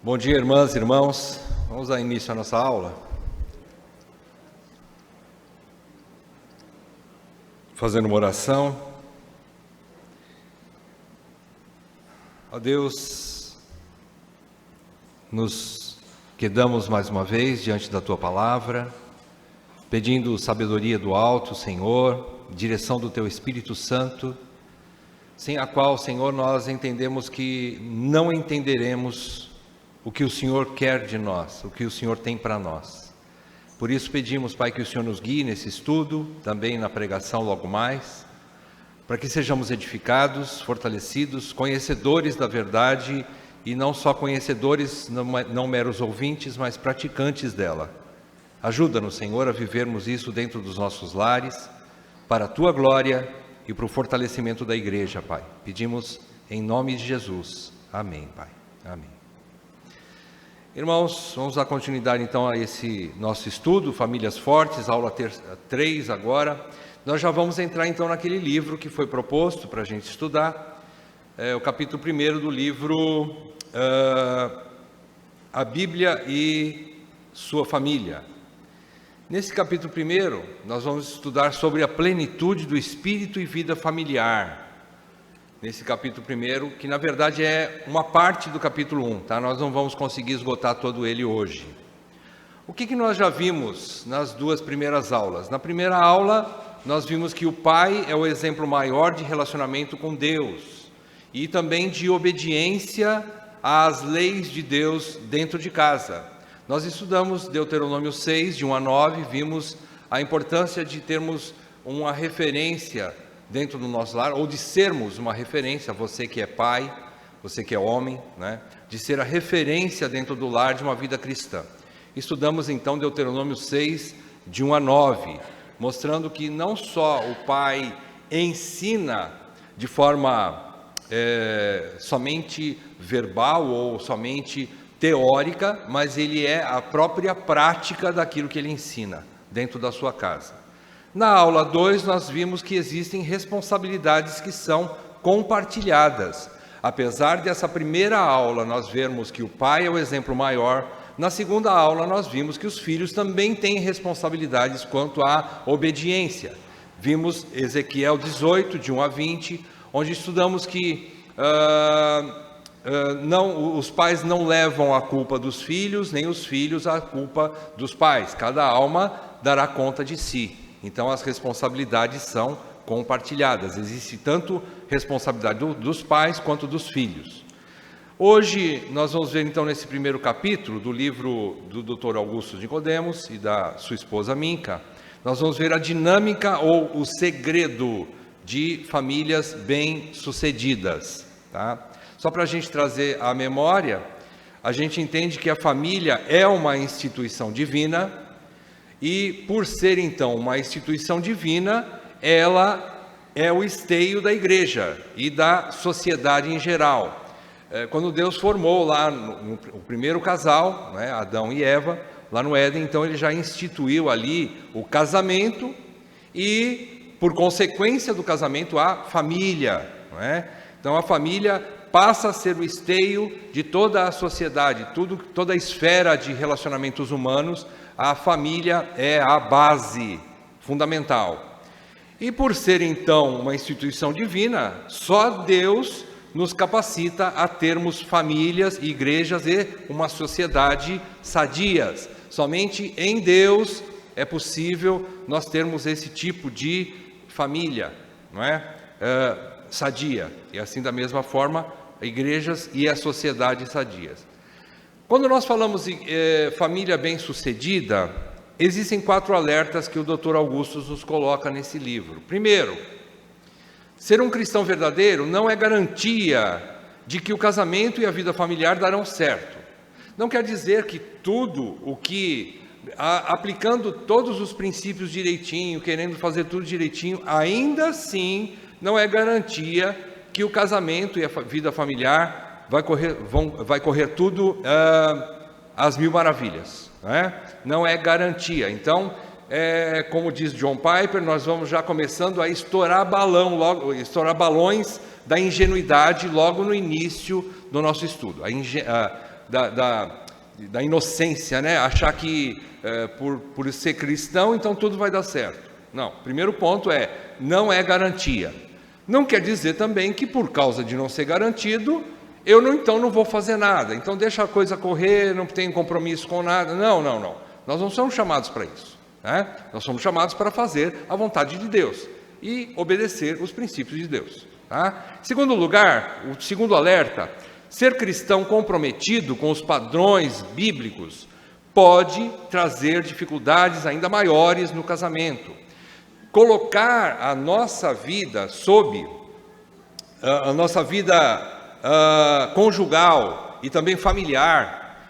Bom dia, irmãs e irmãos. Vamos dar início à nossa aula. Fazendo uma oração. Ó Deus, nos quedamos mais uma vez diante da Tua Palavra, pedindo sabedoria do alto, Senhor, direção do Teu Espírito Santo, sem a qual, Senhor, nós entendemos que não entenderemos o que o Senhor quer de nós, o que o Senhor tem para nós. Por isso pedimos, Pai, que o Senhor nos guie nesse estudo, também na pregação logo mais, para que sejamos edificados, fortalecidos, conhecedores da verdade e não só conhecedores, não meros ouvintes, mas praticantes dela. Ajuda-nos, Senhor, a vivermos isso dentro dos nossos lares, para a Tua glória e para o fortalecimento da igreja, Pai. Pedimos em nome de Jesus. Amém, Pai. Amém. Irmãos, vamos dar continuidade então a esse nosso estudo, Famílias Fortes, aula 3 agora. Nós já vamos entrar então naquele livro que foi proposto para a gente estudar, o capítulo 1 do livro A Bíblia e Sua Família. Nesse capítulo 1, nós vamos estudar sobre a plenitude do espírito e vida familiar. Nesse capítulo 1, que na verdade é uma parte do capítulo 1, tá? Nós não vamos conseguir esgotar todo ele hoje. O que nós já vimos nas duas primeiras aulas? Na primeira aula, nós vimos que o pai é o exemplo maior de relacionamento com Deus e também de obediência às leis de Deus dentro de casa. Nós estudamos Deuteronômio 6, de 1 a 9, vimos a importância de termos uma referência dentro do nosso lar, ou de sermos uma referência, você que é pai, você que é homem, né? De ser a referência dentro do lar de uma vida cristã. Estudamos então Deuteronômio 6, de 1 a 9, mostrando que não só o pai ensina de forma somente verbal ou somente teórica, mas ele é a própria prática daquilo que ele ensina dentro da sua casa. Na aula 2, nós vimos que existem responsabilidades que são compartilhadas. Apesar dessa primeira aula nós vermos que o pai é o exemplo maior, na segunda aula nós vimos que os filhos também têm responsabilidades quanto à obediência. Vimos Ezequiel 18, de 1 a 20, onde estudamos que os pais não levam a culpa dos filhos, nem os filhos a culpa dos pais. Cada alma dará conta de si. Então as responsabilidades são compartilhadas, existe tanto responsabilidade dos pais quanto dos filhos. Hoje nós vamos ver então nesse primeiro capítulo do livro do Dr. Augusto Nicodemos e da sua esposa Minka, nós vamos ver a dinâmica ou o segredo de famílias bem-sucedidas, tá? Só para a gente trazer à memória, a gente entende que a família é uma instituição divina, e por ser então uma instituição divina, ela é o esteio da igreja e da sociedade em geral. Quando Deus formou lá o primeiro casal, né, Adão e Eva, lá no Éden, então ele já instituiu ali o casamento e, por consequência do casamento, a família, não é? Então a família passa a ser o esteio de toda a sociedade, toda a esfera de relacionamentos humanos. A família é a base fundamental. E por ser então uma instituição divina, só Deus nos capacita a termos famílias, igrejas e uma sociedade sadias. Somente em Deus é possível nós termos esse tipo de família, não é? Sadia. E assim da mesma forma, igrejas e a sociedade sadias. Quando nós falamos em família bem-sucedida, existem 4 alertas que o Dr. Augusto nos coloca nesse livro. Primeiro, ser um cristão verdadeiro não é garantia de que o casamento e a vida familiar darão certo. Não quer dizer que tudo o que, aplicando todos os princípios direitinho, querendo fazer tudo direitinho, ainda assim não é garantia que o casamento e a vida familiar vai correr tudo às mil maravilhas, né? Não é garantia. Então, como diz John Piper, nós vamos já começando a estourar balões da ingenuidade logo no início do nosso estudo. da inocência, né? Achar que por ser cristão, então tudo vai dar certo. Não, primeiro ponto não é garantia. Não quer dizer também que por causa de não ser garantido, eu não vou fazer nada. Então deixa a coisa correr, não tenho compromisso com nada. Não. Nós não somos chamados para isso, né? Nós somos chamados para fazer a vontade de Deus e obedecer os princípios de Deus. Tá? Segundo lugar, o segundo alerta: ser cristão comprometido com os padrões bíblicos pode trazer dificuldades ainda maiores no casamento. Colocar a nossa vida conjugal e também familiar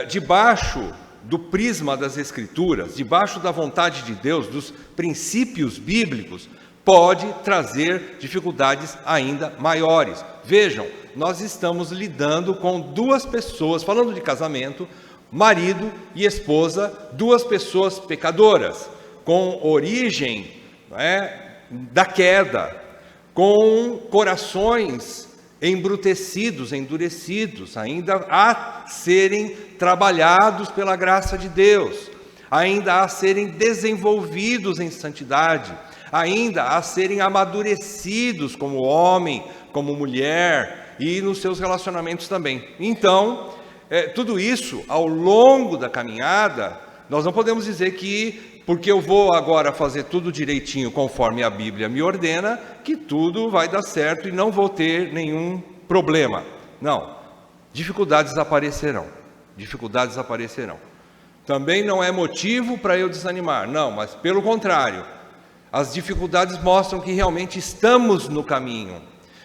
debaixo do prisma das Escrituras, debaixo da vontade de Deus, dos princípios bíblicos, pode trazer dificuldades ainda maiores. Vejam, nós estamos lidando com duas pessoas, falando de casamento, marido e esposa, duas pessoas pecadoras, com origem da queda, com corações embrutecidos, endurecidos, ainda a serem trabalhados pela graça de Deus, ainda a serem desenvolvidos em santidade, ainda a serem amadurecidos como homem, como mulher e nos seus relacionamentos também. Então, tudo isso, ao longo da caminhada, nós não podemos dizer que, porque eu vou agora fazer tudo direitinho conforme a Bíblia me ordena, que tudo vai dar certo e não vou ter nenhum problema. Não, dificuldades aparecerão. Também não é motivo para eu desanimar, não, mas pelo contrário, as dificuldades mostram que realmente estamos no caminho,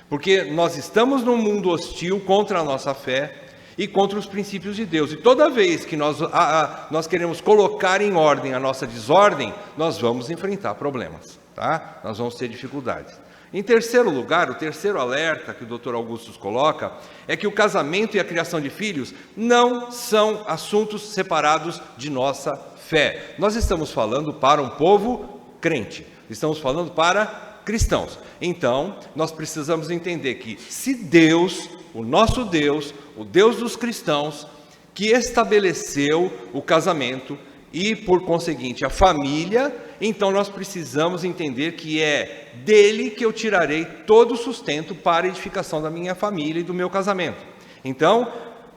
porque nós estamos num mundo hostil contra a nossa fé e contra os princípios de Deus. E toda vez que nós queremos colocar em ordem a nossa desordem, nós vamos enfrentar problemas, tá? Nós vamos ter dificuldades. Em terceiro lugar, o terceiro alerta que o Dr. Augustus coloca é que o casamento e a criação de filhos não são assuntos separados de nossa fé. Nós estamos falando para um povo crente, estamos falando para cristãos. Então, nós precisamos entender que se Deus, o nosso Deus, o Deus dos cristãos, que estabeleceu o casamento e, por conseguinte, a família, então nós precisamos entender que é dele que eu tirarei todo o sustento para a edificação da minha família e do meu casamento. Então,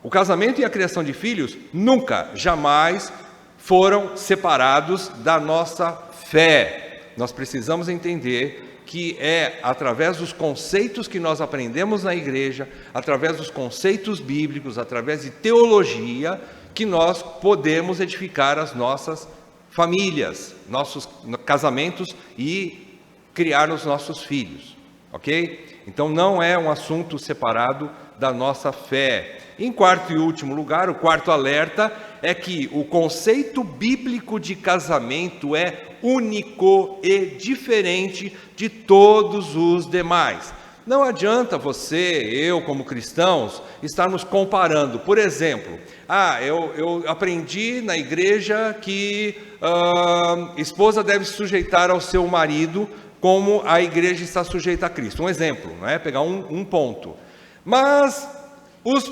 o casamento e a criação de filhos nunca, jamais foram separados da nossa fé. Nós precisamos entender que é através dos conceitos que nós aprendemos na igreja, através dos conceitos bíblicos, através de teologia, que nós podemos edificar as nossas famílias, nossos casamentos e criar os nossos filhos, ok? Então não é um assunto separado da nossa fé. Em quarto e último lugar, o quarto alerta é que o conceito bíblico de casamento é único e diferente de todos os demais. Não adianta você, eu como cristãos, estarmos comparando. Por exemplo, eu aprendi na igreja que esposa deve se sujeitar ao seu marido como a igreja está sujeita a Cristo. Um exemplo, não é? Pegar um ponto. Mas os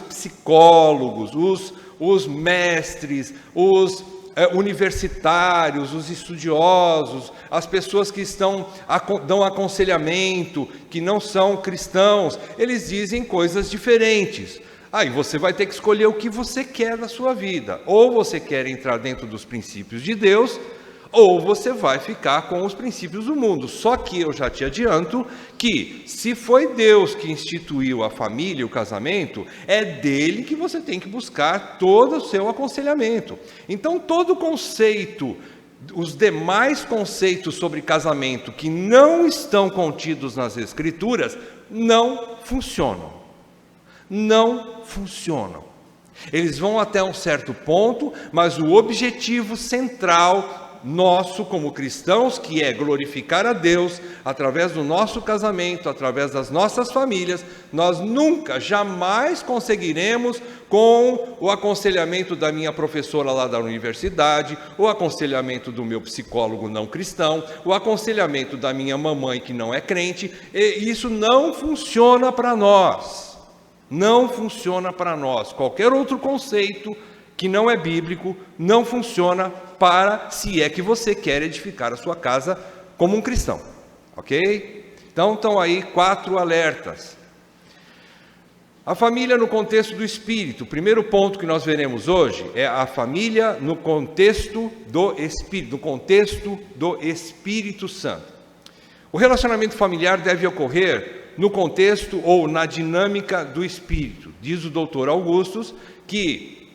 psicólogos, os mestres, os universitários, os estudiosos, as pessoas que dão aconselhamento, que não são cristãos, eles dizem coisas diferentes. Aí você vai ter que escolher o que você quer na sua vida. Ou você quer entrar dentro dos princípios de Deus, ou você vai ficar com os princípios do mundo. Só que eu já te adianto que, se foi Deus que instituiu a família e o casamento, é dele que você tem que buscar todo o seu aconselhamento. Então, todo conceito, os demais conceitos sobre casamento que não estão contidos nas Escrituras, não funcionam. Não funcionam. Eles vão até um certo ponto, mas o objetivo central nosso como cristãos, que é glorificar a Deus através do nosso casamento, através das nossas famílias, nós nunca, jamais conseguiremos com o aconselhamento da minha professora lá da universidade, o aconselhamento do meu psicólogo não cristão, o aconselhamento da minha mamãe que não é crente. E isso não funciona para nós. Não funciona para nós. Qualquer outro conceito que não é bíblico não funciona para, se é que você quer edificar a sua casa como um cristão. Ok? Então estão aí 4 alertas. A família no contexto do Espírito. O primeiro ponto que nós veremos hoje é a família no contexto do Espírito, no contexto do Espírito Santo. O relacionamento familiar deve ocorrer no contexto ou na dinâmica do Espírito. Diz o doutor Augustus que,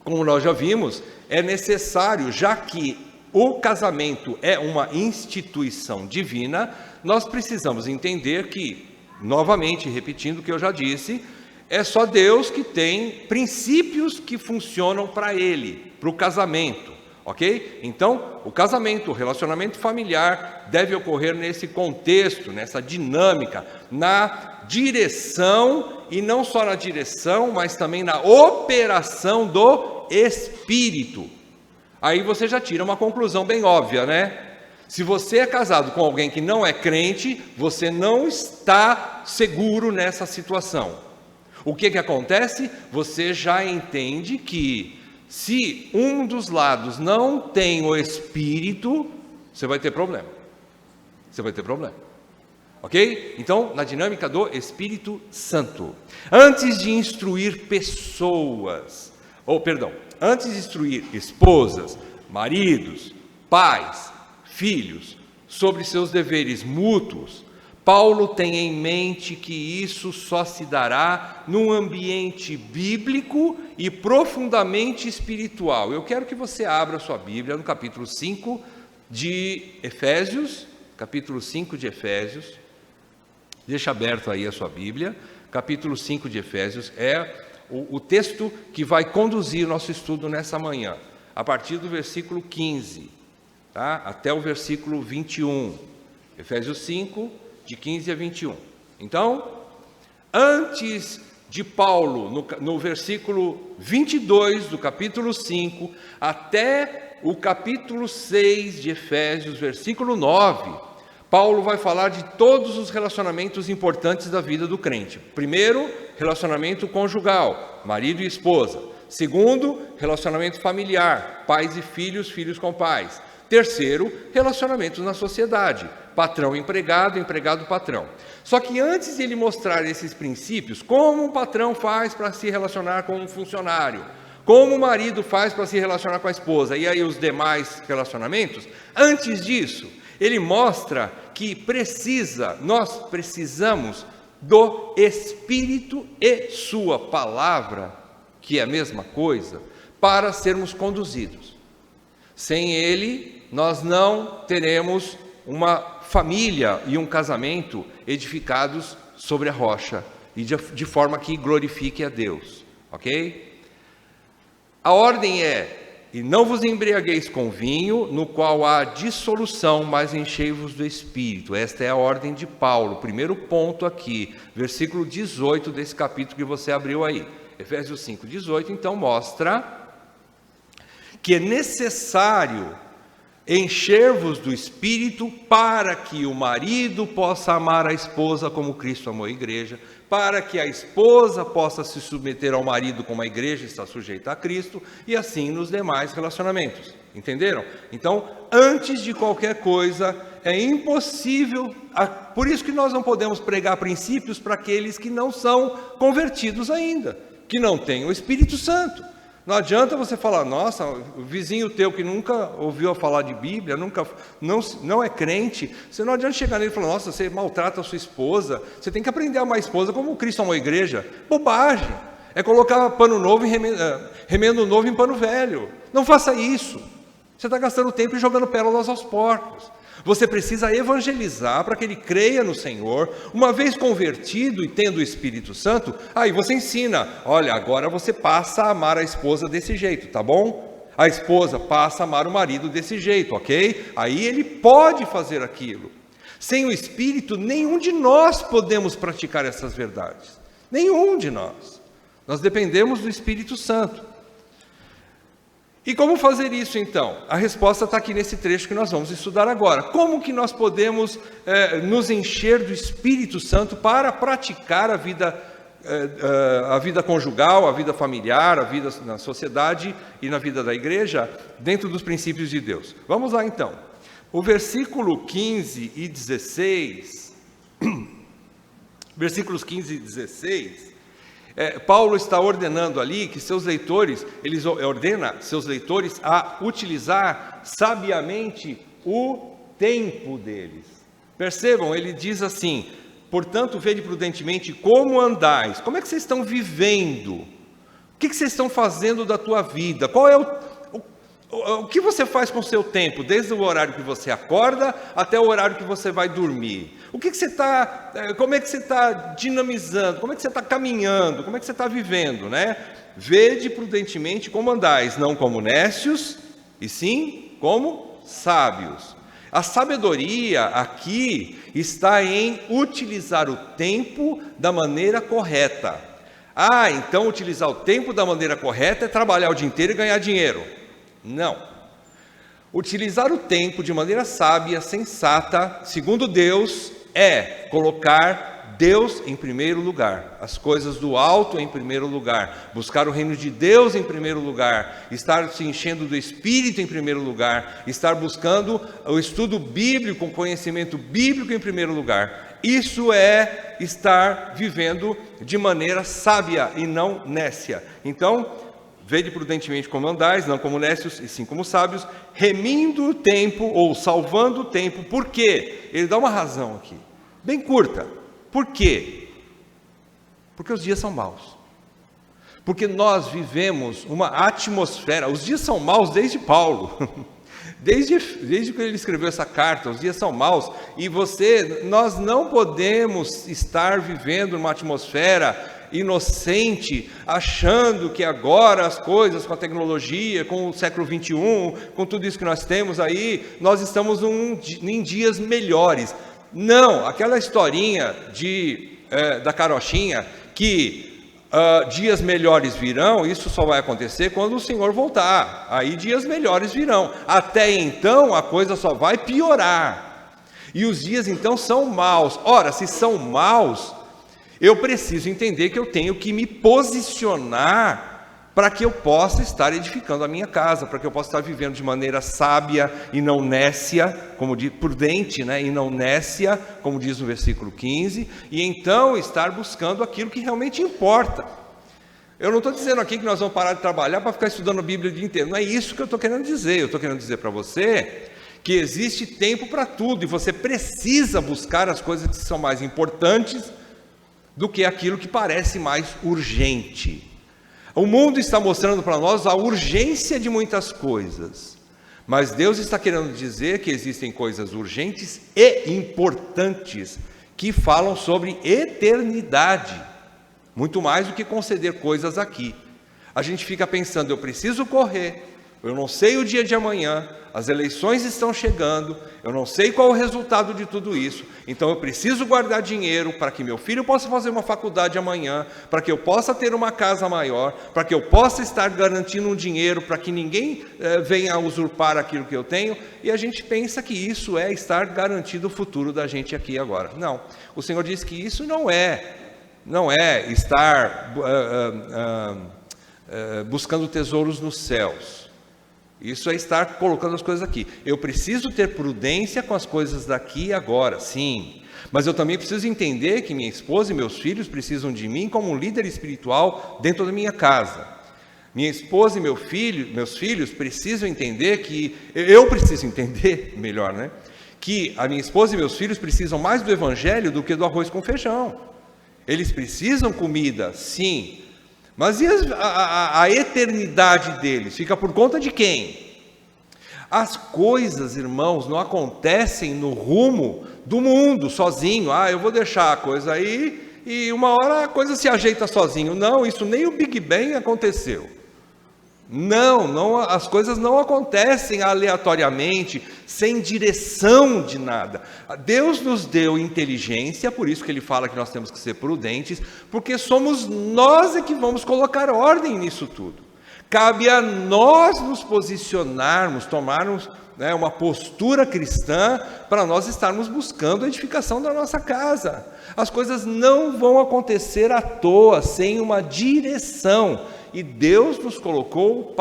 como nós já vimos, é necessário, já que o casamento é uma instituição divina, nós precisamos entender que, novamente, repetindo o que eu já disse, é só Deus que tem princípios que funcionam para ele, para o casamento, ok? Então, o casamento, o relacionamento familiar deve ocorrer nesse contexto, nessa dinâmica, na direção, e não só na direção, mas também na operação do Espírito. Aí você já tira uma conclusão bem óbvia, né? Se você é casado com alguém que não é crente, você não está seguro nessa situação. O que acontece? Você já entende que se um dos lados não tem o Espírito, você vai ter problema. Você vai ter problema. Ok? Então, na dinâmica do Espírito Santo. Antes de instruir antes de instruir esposas, maridos, pais, filhos, sobre seus deveres mútuos, Paulo tem em mente que isso só se dará num ambiente bíblico e profundamente espiritual. Eu quero que você abra sua Bíblia no capítulo 5 de Efésios, capítulo 5 de Efésios, deixa aberto aí a sua Bíblia, capítulo 5 de Efésios, é o texto que vai conduzir o nosso estudo nessa manhã, a partir do versículo 15, tá? Até o versículo 21, Efésios 5, de 15 a 21. Então, antes de Paulo, no versículo 22 do capítulo 5, até o capítulo 6 de Efésios, versículo 9, Paulo vai falar de todos os relacionamentos importantes da vida do crente. Primeiro, relacionamento conjugal, marido e esposa. Segundo, relacionamento familiar, pais e filhos, filhos com pais. Terceiro, relacionamentos na sociedade, patrão-empregado, empregado-patrão. Só que antes de ele mostrar esses princípios, como um patrão faz para se relacionar com um funcionário, como o marido faz para se relacionar com a esposa, e aí os demais relacionamentos, antes disso, ele mostra que nós precisamos do Espírito e sua palavra, que é a mesma coisa, para sermos conduzidos. Sem ele, nós não teremos uma família e um casamento edificados sobre a rocha, e de forma que glorifique a Deus, ok? A ordem é: e não vos embriagueis com vinho, no qual há dissolução, mas enchei-vos do Espírito. Esta é a ordem de Paulo, primeiro ponto aqui, versículo 18 desse capítulo que você abriu aí, Efésios 5, 18, então mostra que é necessário encher-vos do Espírito para que o marido possa amar a esposa como Cristo amou a igreja, para que a esposa possa se submeter ao marido como a igreja está sujeita a Cristo, e assim nos demais relacionamentos. Entenderam? Então, antes de qualquer coisa, é impossível, por isso que nós não podemos pregar princípios para aqueles que não são convertidos ainda, que não têm o Espírito Santo. Não adianta você falar: nossa, o vizinho teu que nunca ouviu falar de Bíblia, não é crente, você não adianta chegar nele e falar: nossa, você maltrata a sua esposa, você tem que aprender a amar a esposa como Cristo amou a igreja. Bobagem! É colocar pano novo e remendo novo em pano velho. Não faça isso. Você está gastando tempo e jogando pérolas aos porcos. Você precisa evangelizar para que ele creia no Senhor. Uma vez convertido e tendo o Espírito Santo, aí você ensina: olha, agora você passa a amar a esposa desse jeito, tá bom? A esposa passa a amar o marido desse jeito, ok? Aí ele pode fazer aquilo. Sem o Espírito, nenhum de nós podemos praticar essas verdades. Nenhum de nós. Nós dependemos do Espírito Santo. E como fazer isso então? A resposta está aqui nesse trecho que nós vamos estudar agora. Como que nós podemos nos encher do Espírito Santo para praticar a vida a vida conjugal, a vida familiar, a vida na sociedade e na vida da igreja, dentro dos princípios de Deus. Vamos lá então. O versículo 15 e 16, versículos 15 e 16, Paulo está ordenando ali que seus leitores, ele ordena seus leitores a utilizar sabiamente o tempo deles. Percebam, ele diz assim: portanto, vede prudentemente como andais. Como é que vocês estão vivendo? O que vocês estão fazendo da tua vida? Qual é o que você faz com o seu tempo, desde o horário que você acorda até o horário que você vai dormir? Como é que você está dinamizando? Como é que você está caminhando? Como é que você está vivendo, né? Vede prudentemente como andais, não como nécios, e sim como sábios. A sabedoria aqui está em utilizar o tempo da maneira correta. Então utilizar o tempo da maneira correta é trabalhar o dia inteiro e ganhar dinheiro. Não. Utilizar o tempo de maneira sábia, sensata, segundo Deus, é colocar Deus em primeiro lugar, as coisas do alto em primeiro lugar, buscar o reino de Deus em primeiro lugar, estar se enchendo do Espírito em primeiro lugar, estar buscando o estudo bíblico, o conhecimento bíblico em primeiro lugar. Isso é estar vivendo de maneira sábia e não nécia. Então, vede prudentemente como andais, não como nécios, e sim como sábios, remindo o tempo, ou salvando o tempo. Por quê? Ele dá uma razão aqui, bem curta. Por quê? Porque os dias são maus. Porque nós vivemos uma atmosfera, os dias são maus desde Paulo. Desde que ele escreveu essa carta, os dias são maus. E nós não podemos estar vivendo numa atmosfera inocente, achando que agora as coisas com a tecnologia, com o século 21, com tudo isso que nós temos aí, nós estamos em dias melhores. Não, aquela historinha da carochinha, que dias melhores virão, isso só vai acontecer quando o Senhor voltar, aí dias melhores virão. Até então a coisa só vai piorar, e os dias então são maus. Ora, se são maus, eu preciso entender que eu tenho que me posicionar para que eu possa estar edificando a minha casa, para que eu possa estar vivendo de maneira sábia e não nécia, como diz, prudente, né? E não nécia, como diz no versículo 15, e então estar buscando aquilo que realmente importa. Eu não estou dizendo aqui que nós vamos parar de trabalhar para ficar estudando a Bíblia o dia inteiro, não é isso que eu estou querendo dizer. Eu estou querendo dizer para você que existe tempo para tudo, e você precisa buscar as coisas que são mais importantes do que aquilo que parece mais urgente. O mundo está mostrando para nós a urgência de muitas coisas, mas Deus está querendo dizer que existem coisas urgentes e importantes que falam sobre eternidade, muito mais do que conceder coisas aqui. A gente fica pensando: eu preciso correr, eu não sei o dia de amanhã, as eleições estão chegando, eu não sei qual o resultado de tudo isso, então eu preciso guardar dinheiro para que meu filho possa fazer uma faculdade amanhã, para que eu possa ter uma casa maior, para que eu possa estar garantindo um dinheiro para que ninguém venha usurpar aquilo que eu tenho, e a gente pensa que isso é estar garantindo o futuro da gente aqui agora. Não, o Senhor diz que isso não é estar buscando tesouros nos céus. Isso é estar colocando as coisas aqui. Eu preciso ter prudência com as coisas daqui e agora, sim. Mas eu também preciso entender que minha esposa e meus filhos precisam de mim como um líder espiritual dentro da minha casa. Minha esposa e meus filhos precisam entender que... Eu preciso entender, melhor, né? Que a minha esposa e meus filhos precisam mais do evangelho do que do arroz com feijão. Eles precisam comida, sim. Mas e a eternidade deles? Fica por conta de quem? As coisas, irmãos, não acontecem no rumo do mundo, sozinho. Eu vou deixar a coisa aí e uma hora a coisa se ajeita sozinho. Não, isso nem o Big Bang aconteceu. Não, as coisas não acontecem aleatoriamente, sem direção de nada. Deus nos deu inteligência, por isso que Ele fala que nós temos que ser prudentes, porque somos nós que vamos colocar ordem nisso tudo. Cabe a nós nos posicionarmos, tomarmos né, uma postura cristã para nós estarmos buscando a edificação da nossa casa. As coisas não vão acontecer à toa, sem uma direção. E Deus nos colocou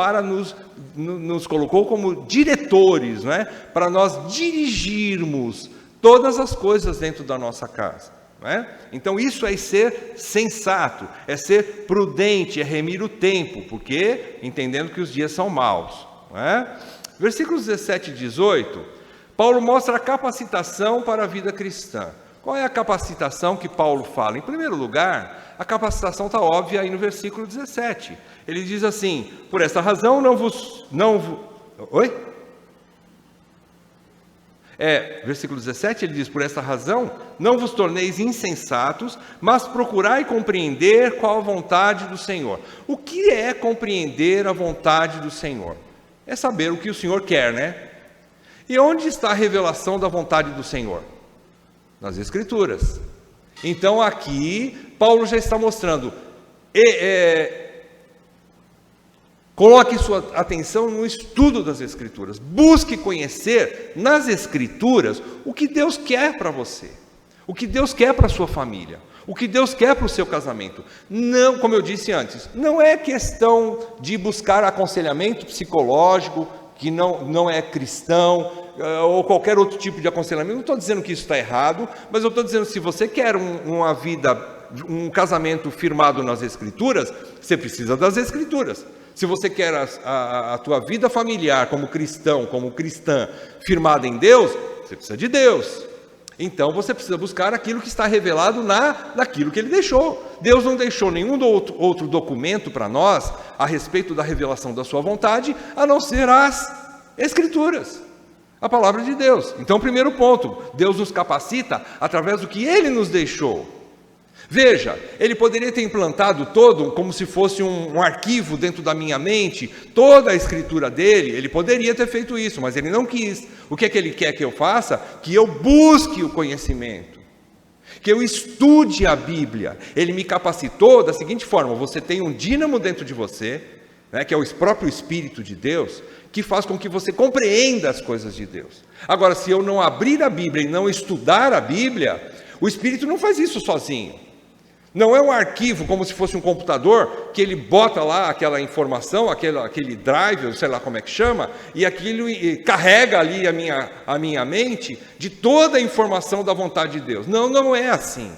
nos colocou como diretores, né, para nós dirigirmos todas as coisas dentro da nossa casa. Então isso é ser sensato, é ser prudente, é remir o tempo, porque entendendo que os dias são maus. Versículos 17 e 18, Paulo mostra a capacitação para a vida cristã. Qual é a capacitação que Paulo fala? Em primeiro lugar, a capacitação está óbvia aí no versículo 17. Ele diz assim: por esta razão versículo 17, ele diz: por esta razão, não vos torneis insensatos, mas procurai compreender qual a vontade do Senhor. O que é compreender a vontade do Senhor? É saber o que o Senhor quer, né? E onde está a revelação da vontade do Senhor? Nas Escrituras. Então aqui, Paulo já está mostrando, coloque sua atenção no estudo das Escrituras. Busque conhecer nas Escrituras o que Deus quer para você, o que Deus quer para a sua família, o que Deus quer para o seu casamento. Não, como eu disse antes, não é questão de buscar aconselhamento psicológico, que não é cristão, ou qualquer outro tipo de aconselhamento. Não estou dizendo que isso está errado, mas eu estou dizendo, se você quer uma vida, um casamento firmado nas Escrituras, você precisa das Escrituras. Se você quer a tua vida familiar como cristão, como cristã, firmada em Deus, você precisa de Deus. Então você precisa buscar aquilo que está revelado naquilo que Ele deixou. Deus não deixou nenhum outro documento para nós a respeito da revelação da sua vontade, a não ser as Escrituras, a palavra de Deus. Então, primeiro ponto, Deus nos capacita através do que Ele nos deixou. Veja, Ele poderia ter implantado todo, como se fosse um arquivo dentro da minha mente, toda a Escritura dele. Ele poderia ter feito isso, mas Ele não quis. O que é que Ele quer que eu faça? Que eu busque o conhecimento, que eu estude a Bíblia. Ele me capacitou da seguinte forma: você tem um dínamo dentro de você, né, que é o próprio Espírito de Deus, que faz com que você compreenda as coisas de Deus. Agora, se eu não abrir a Bíblia e não estudar a Bíblia, o Espírito não faz isso sozinho. Não é um arquivo como se fosse um computador, que ele bota lá aquela informação, aquele drive, sei lá como é que chama, e aquilo carrega ali a minha mente de toda a informação da vontade de Deus. Não é assim.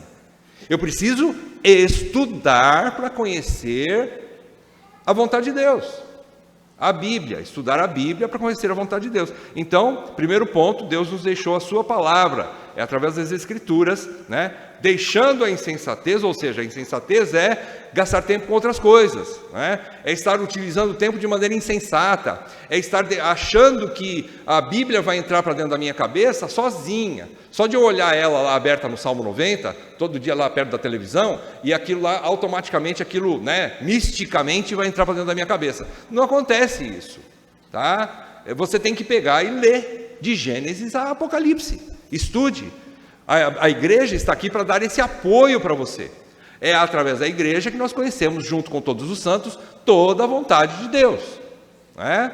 Eu preciso estudar para conhecer a vontade de Deus. A Bíblia, estudar a Bíblia para conhecer a vontade de Deus. Então, primeiro ponto, Deus nos deixou a sua palavra, é através das Escrituras, né? Deixando a insensatez, ou seja, a insensatez é gastar tempo com outras coisas, né? É estar utilizando o tempo de maneira insensata, é estar achando que a Bíblia vai entrar para dentro da minha cabeça sozinha, só de eu olhar ela lá aberta no Salmo 90, todo dia lá perto da televisão, e aquilo lá, automaticamente, aquilo, né, misticamente vai entrar para dentro da minha cabeça. Não acontece isso, tá? Você tem que pegar e ler de Gênesis a Apocalipse, estude. A igreja está aqui para dar esse apoio para você. É através da igreja que nós conhecemos, junto com todos os santos, toda a vontade de Deus, né?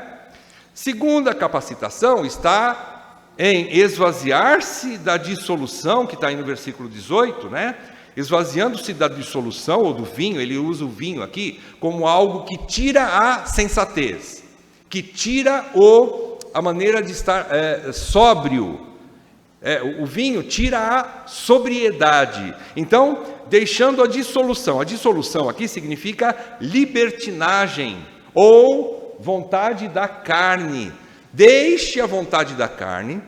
Segunda capacitação está em esvaziar-se da dissolução, que está aí no versículo 18, né? Esvaziando-se da dissolução ou do vinho. Ele usa o vinho aqui como algo que tira a sensatez, que tira a maneira de estar sóbrio. O vinho tira a sobriedade. Então, deixando a dissolução. A dissolução aqui significa libertinagem ou vontade da carne. Deixe a vontade da carne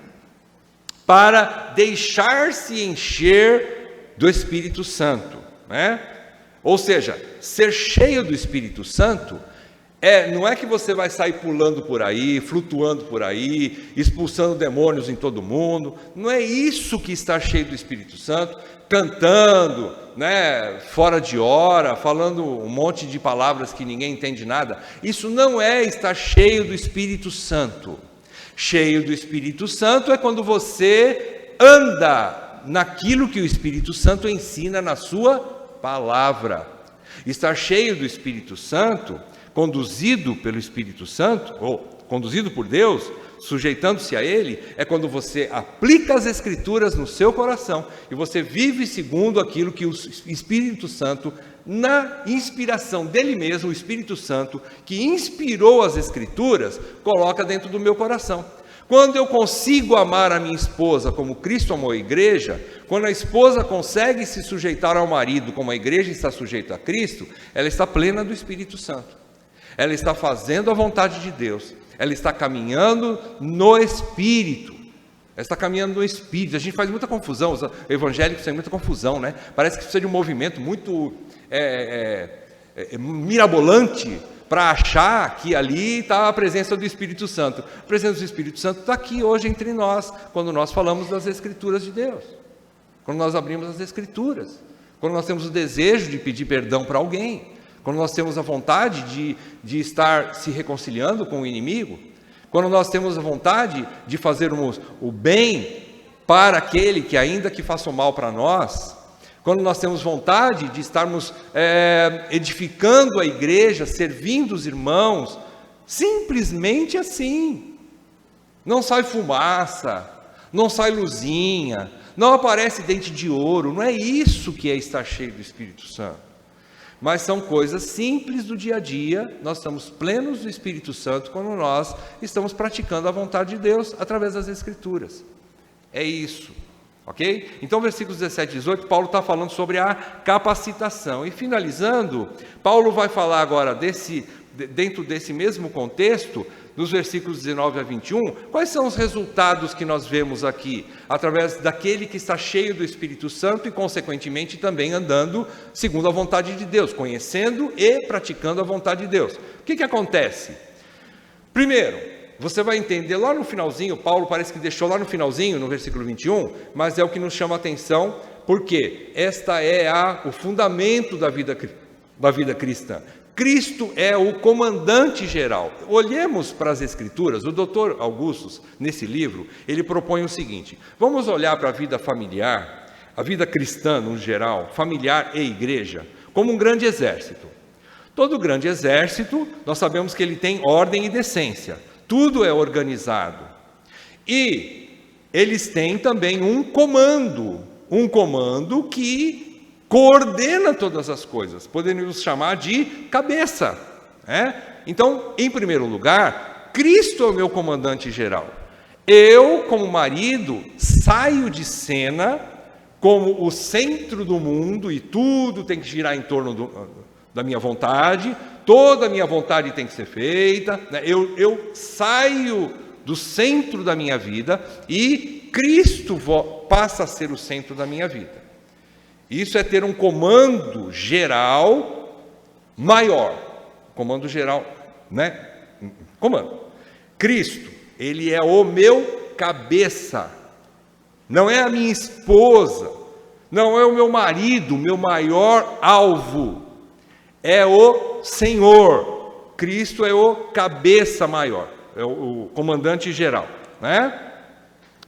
para deixar-se encher do Espírito Santo, né? Ou seja, ser cheio do Espírito Santo não é que você vai sair pulando por aí, flutuando por aí, expulsando demônios em todo mundo. Não é isso que estar cheio do Espírito Santo, cantando, né, fora de hora, falando um monte de palavras que ninguém entende nada. Isso não é estar cheio do Espírito Santo. Cheio do Espírito Santo é quando você anda naquilo que o Espírito Santo ensina na sua palavra. Estar cheio do Espírito Santo, conduzido pelo Espírito Santo, ou conduzido por Deus, sujeitando-se a Ele, é quando você aplica as Escrituras no seu coração e você vive segundo aquilo que o Espírito Santo, na inspiração dele mesmo, o Espírito Santo, que inspirou as Escrituras, coloca dentro do meu coração. Quando eu consigo amar a minha esposa como Cristo amou a igreja, quando a esposa consegue se sujeitar ao marido como a igreja está sujeita a Cristo, ela está plena do Espírito Santo. Ela está fazendo a vontade de Deus. Ela está caminhando no Espírito. Ela está caminhando no Espírito. A gente faz muita confusão, os evangélicos têm muita confusão, né? Parece que precisa de um movimento muito mirabolante para achar que ali está a presença do Espírito Santo. A presença do Espírito Santo está aqui hoje entre nós, quando nós falamos das Escrituras de Deus. Quando nós abrimos as Escrituras. Quando nós temos o desejo de pedir perdão para alguém. Quando nós temos a vontade de estar se reconciliando com o inimigo, quando nós temos a vontade de fazermos o bem para aquele que ainda que faça o mal para nós, quando nós temos vontade de estarmos edificando a igreja, servindo os irmãos, simplesmente assim, não sai fumaça, não sai luzinha, não aparece dente de ouro, não é isso que é estar cheio do Espírito Santo. Mas são coisas simples do dia a dia, nós estamos plenos do Espírito Santo quando nós estamos praticando a vontade de Deus através das Escrituras. É isso, ok? Então, versículos 17 e 18, Paulo está falando sobre a capacitação. E finalizando, Paulo vai falar agora, dentro desse mesmo contexto, nos versículos 19 a 21, quais são os resultados que nós vemos aqui, através daquele que está cheio do Espírito Santo e, consequentemente, também andando segundo a vontade de Deus, conhecendo e praticando a vontade de Deus. O que acontece? Primeiro, você vai entender lá no finalzinho, Paulo parece que deixou lá no finalzinho, no versículo 21, mas é o que nos chama a atenção, porque esta é o fundamento da vida cristã. Cristo é o comandante geral. Olhemos para as Escrituras, o Dr. Augustus, nesse livro, ele propõe o seguinte: vamos olhar para a vida familiar, a vida cristã no geral, familiar e igreja, como um grande exército. Todo grande exército, nós sabemos que ele tem ordem e decência, tudo é organizado. E eles têm também um comando que coordena todas as coisas, poderíamos chamar de cabeça. Então, em primeiro lugar, Cristo é o meu comandante geral. Eu, como marido, saio de cena como o centro do mundo e tudo tem que girar em torno da minha vontade, toda a minha vontade tem que ser feita, eu saio do centro da minha vida e Cristo passa a ser o centro da minha vida. Isso é ter um comando geral maior. Comando geral, né? Comando. Cristo, ele é o meu cabeça. Não é a minha esposa. Não é o meu marido, o meu maior alvo. É o Senhor. Cristo é o cabeça maior. É o comandante geral, né?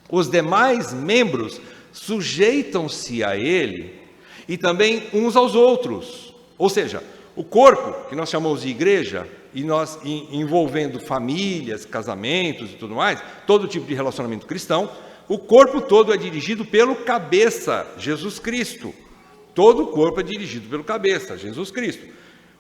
Os demais membros sujeitam-se a ele e também uns aos outros, ou seja, o corpo, que nós chamamos de igreja, e nós envolvendo famílias, casamentos e tudo mais, todo tipo de relacionamento cristão, o corpo todo é dirigido pelo cabeça, Jesus Cristo. Todo o corpo é dirigido pelo cabeça, Jesus Cristo.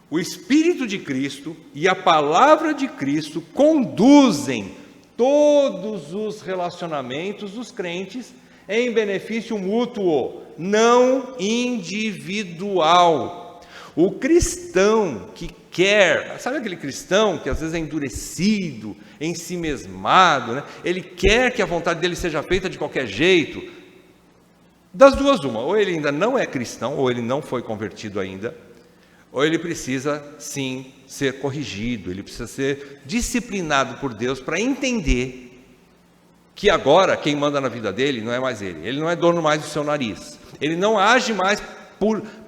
O Espírito de Cristo e a palavra de Cristo conduzem todos os relacionamentos dos crentes em benefício mútuo, não individual. O cristão que quer, sabe aquele cristão que às vezes é endurecido, ensimesmado, né? Ele quer que a vontade dele seja feita de qualquer jeito. Das duas uma, ou ele ainda não é cristão, ou ele não foi convertido ainda, ou ele precisa sim ser corrigido, ele precisa ser disciplinado por Deus para entender que agora quem manda na vida dele não é mais ele não é dono mais do seu nariz, ele não age mais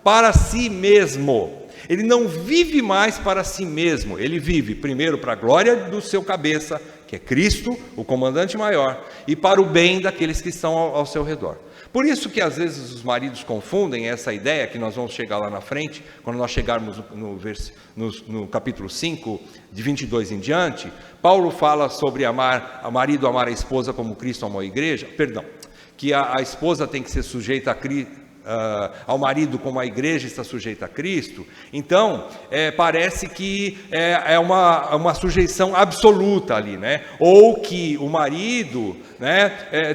para si mesmo, ele não vive mais para si mesmo, ele vive primeiro para a glória do seu cabeça, que é Cristo, o comandante maior, e para o bem daqueles que estão ao seu redor. Por isso que às vezes os maridos confundem essa ideia, que nós vamos chegar lá na frente, quando nós chegarmos no capítulo 5, de 22 em diante, Paulo fala sobre o marido amar a esposa como Cristo amou a igreja, que a esposa tem que ser sujeita ao marido como a igreja está sujeita a Cristo. Então, parece que é uma sujeição absoluta ali, né? Ou que o marido, né,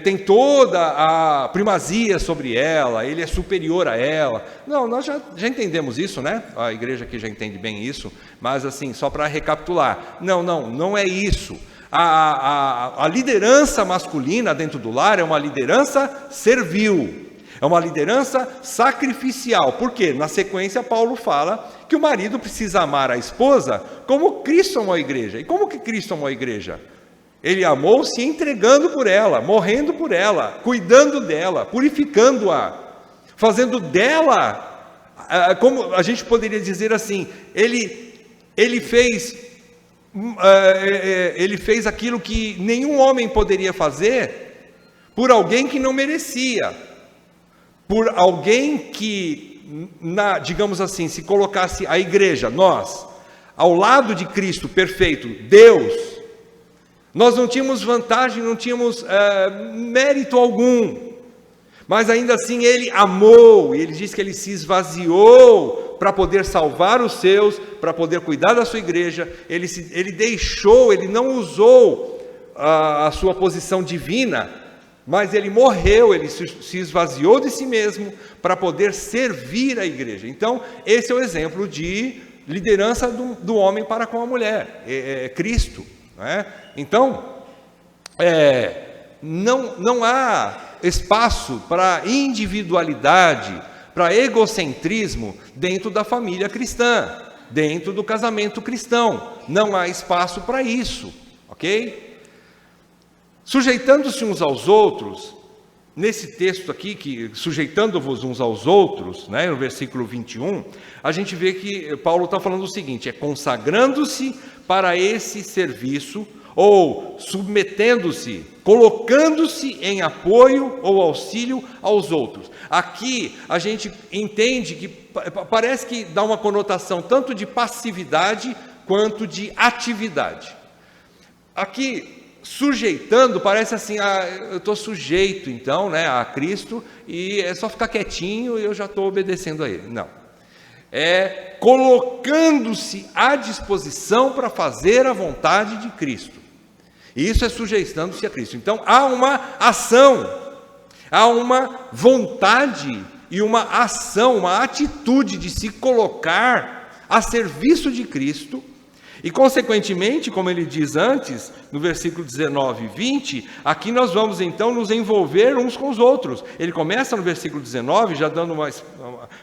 tem toda a primazia sobre ela, ele é superior a ela. Não, nós já entendemos isso, né? A igreja aqui já entende bem isso, mas assim, só para recapitular, não é isso. A liderança masculina dentro do lar é uma liderança servil. É uma liderança sacrificial. Por quê? Na sequência, Paulo fala que o marido precisa amar a esposa como Cristo amou a igreja. E como que Cristo amou a igreja? Ele amou se entregando por ela, morrendo por ela, cuidando dela, purificando-a, fazendo dela, como a gente poderia dizer assim, ele fez aquilo que nenhum homem poderia fazer por alguém que não merecia. Por alguém que, digamos assim, se colocasse a igreja, nós, ao lado de Cristo perfeito, Deus, nós não tínhamos vantagem, não tínhamos mérito algum, mas ainda assim ele amou, e ele diz que ele se esvaziou para poder salvar os seus, para poder cuidar da sua igreja, ele deixou, ele não usou a sua posição divina, mas ele morreu, ele se esvaziou de si mesmo para poder servir a igreja. Então, esse é o exemplo de liderança do homem para com a mulher, Cristo. Né? Então, não há espaço para individualidade, para egocentrismo dentro da família cristã, dentro do casamento cristão. Não há espaço para isso, ok? Sujeitando-se uns aos outros, nesse texto aqui, que sujeitando-vos uns aos outros, né, no versículo 21, a gente vê que Paulo está falando o seguinte, consagrando-se para esse serviço, ou submetendo-se, colocando-se em apoio ou auxílio aos outros. Aqui a gente entende que parece que dá uma conotação tanto de passividade quanto de atividade. Aqui, sujeitando, parece assim, eu estou sujeito então, né, a Cristo, e é só ficar quietinho e eu já estou obedecendo a Ele. Não, é colocando-se à disposição para fazer a vontade de Cristo, e isso é sujeitando-se a Cristo. Então há uma ação, há uma vontade e uma ação, uma atitude de se colocar a serviço de Cristo. E, consequentemente, como ele diz antes, no versículo 19 e 20, aqui nós vamos então nos envolver uns com os outros. Ele começa no versículo 19, já dando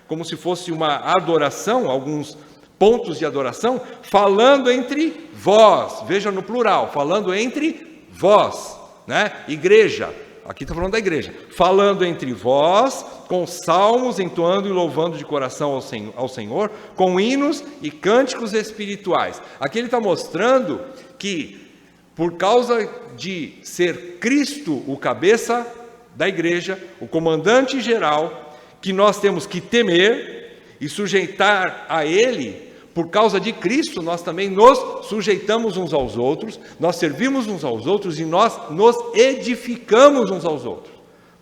como se fosse uma adoração, alguns pontos de adoração, falando entre vós, veja no plural, falando entre vós, né? Igreja. Aqui está falando da igreja, falando entre vós, com salmos, entoando e louvando de coração ao Senhor, com hinos e cânticos espirituais. Aqui ele está mostrando que, por causa de ser Cristo o cabeça da igreja, o comandante geral, que nós temos que temer e sujeitar a Ele. Por causa de Cristo, nós também nos sujeitamos uns aos outros, nós servimos uns aos outros e nós nos edificamos uns aos outros.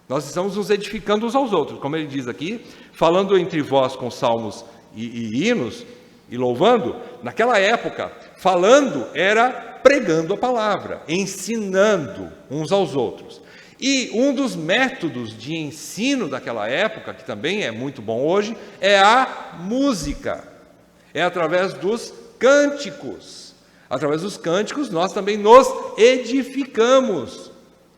Nós estamos nos edificando uns aos outros, como ele diz aqui, falando entre vós com salmos e hinos e louvando. Naquela época, falando era pregando a palavra, ensinando uns aos outros. E um dos métodos de ensino daquela época, que também é muito bom hoje, é a música. É através dos cânticos. Através dos cânticos nós também nos edificamos,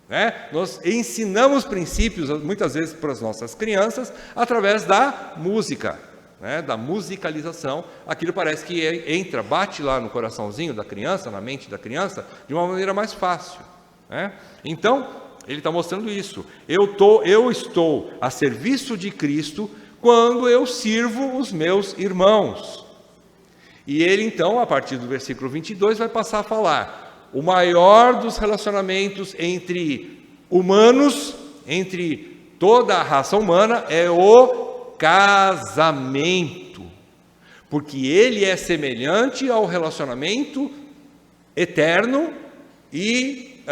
né? Nós ensinamos princípios, muitas vezes para as nossas crianças, através da música, né? Da musicalização. Aquilo parece que bate lá no coraçãozinho da criança, na mente da criança, de uma maneira mais fácil, né? Então, ele está mostrando isso. Eu estou a serviço de Cristo quando eu sirvo os meus irmãos. E ele então, a partir do versículo 22, vai passar a falar o maior dos relacionamentos entre humanos, entre toda a raça humana é o casamento, porque ele é semelhante ao relacionamento eterno e